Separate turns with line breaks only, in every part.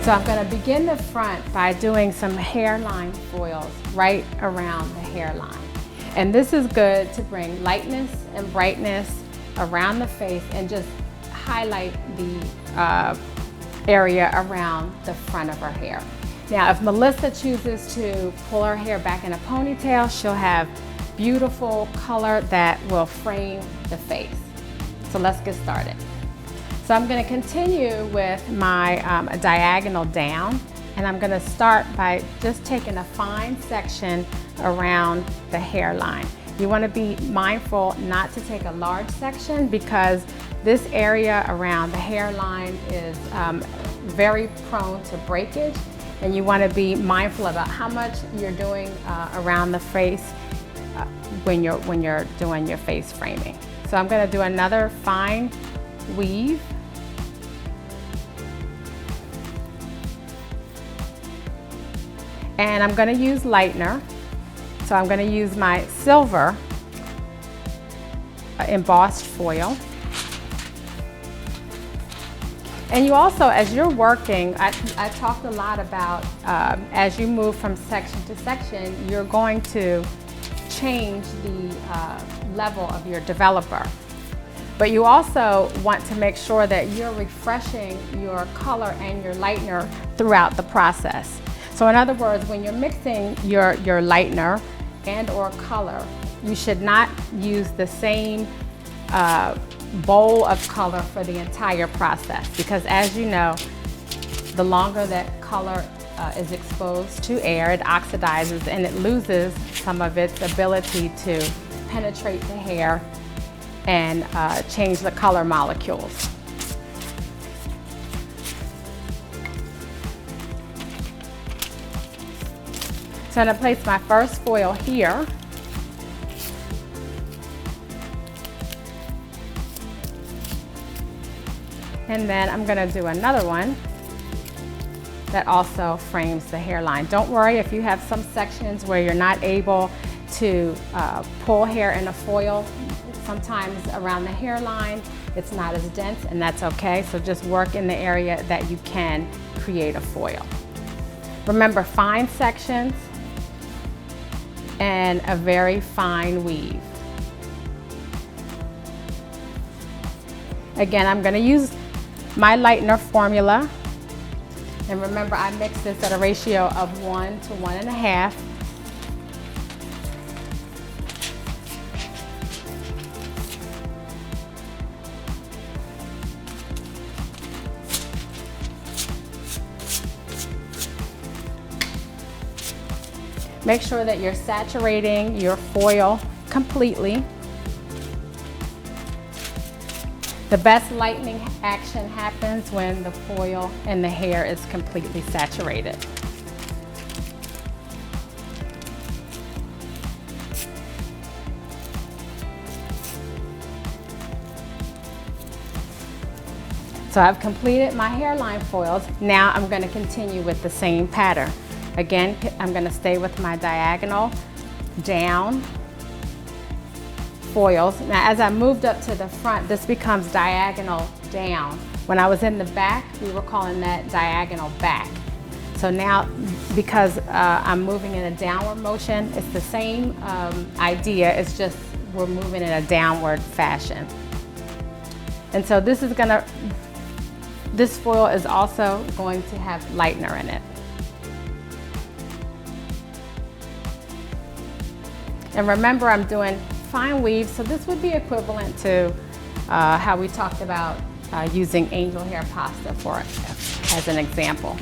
So I'm going to begin the front by doing some hairline foils right around the hairline. And this is good to bring lightness and brightness around the face and just highlight the area around the front of her hair. Now, if Melissa chooses to pull her hair back in a ponytail, she'll have beautiful color that will frame the face. So let's get started. So I'm going to continue with my diagonal down, and I'm going to start by just taking a fine section around the hairline. You want to be mindful not to take a large section because this area around the hairline is very prone to breakage, and you want to be mindful about how much you're doing around the face when you're doing your face framing. So I'm going to do another fine weave. And I'm going to use lightener. So I'm going to use my silver embossed foil. And you also, as you're working, I talked a lot about as you move from section to section, you're going to change the level of your developer. But you also want to make sure that you're refreshing your color and your lightener throughout the process. So in other words, when you're mixing your lightener and or color, you should not use the same bowl of color for the entire process, because as you know, the longer that color is exposed to air, it oxidizes and it loses some of its ability to penetrate the hair and change the color molecules. So I'm going to place my first foil here. And then I'm going to do another one that also frames the hairline. Don't worry if you have some sections where you're not able to pull hair in a foil. Sometimes around the hairline it's not as dense, and that's okay. So just work in the area that you can create a foil. Remember, fine sections and a very fine weave. Again, I'm going to use my lightener formula, and remember I mix this at a ratio of 1 to 1.5. Make sure that you're saturating your foil completely. The best lightening action happens when the foil and the hair is completely saturated. So I've completed my hairline foils. Now I'm going to continue with the same pattern. Again, I'm going to stay with my diagonal down foils. Now as I moved up to the front, this becomes diagonal down. When I was in the back, we were calling that diagonal back. So now, because I'm moving in a downward motion, it's the same idea, it's just we're moving in a downward fashion. And so this foil is also going to have lightener in it. And remember, I'm doing fine weave, so this would be equivalent to how we talked about using angel hair pasta for it, as an example.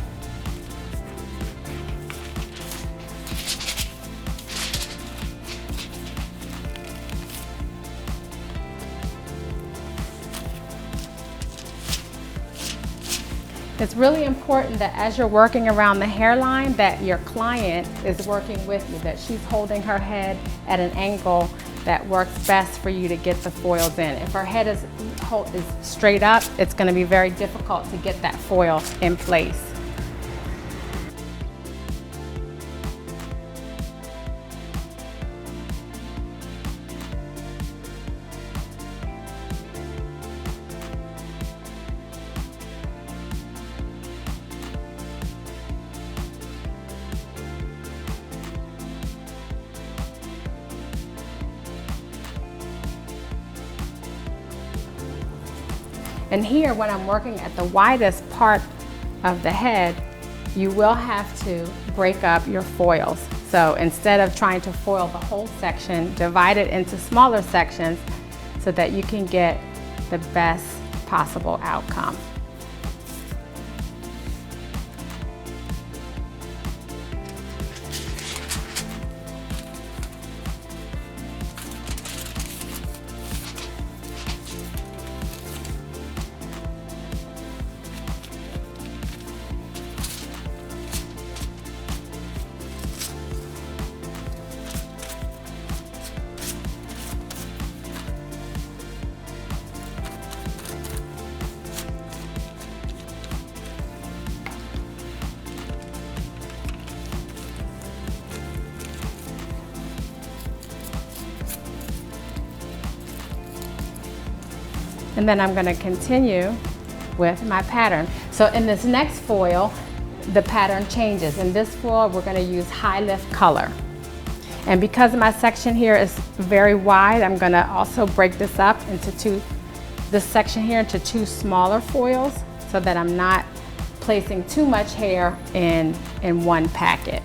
It's really important that as you're working around the hairline that your client is working with you, that she's holding her head at an angle that works best for you to get the foils in. If her head is straight up, it's going to be very difficult to get that foil in place. And here, when I'm working at the widest part of the head, you will have to break up your foils. So instead of trying to foil the whole section, divide it into smaller sections so that you can get the best possible outcome. And then I'm going to continue with my pattern. So in this next foil, the pattern changes. In this foil, we're going to use high lift color. And because my section here is very wide, I'm going to also break this up into this section here into two smaller foils so that I'm not placing too much hair in one packet.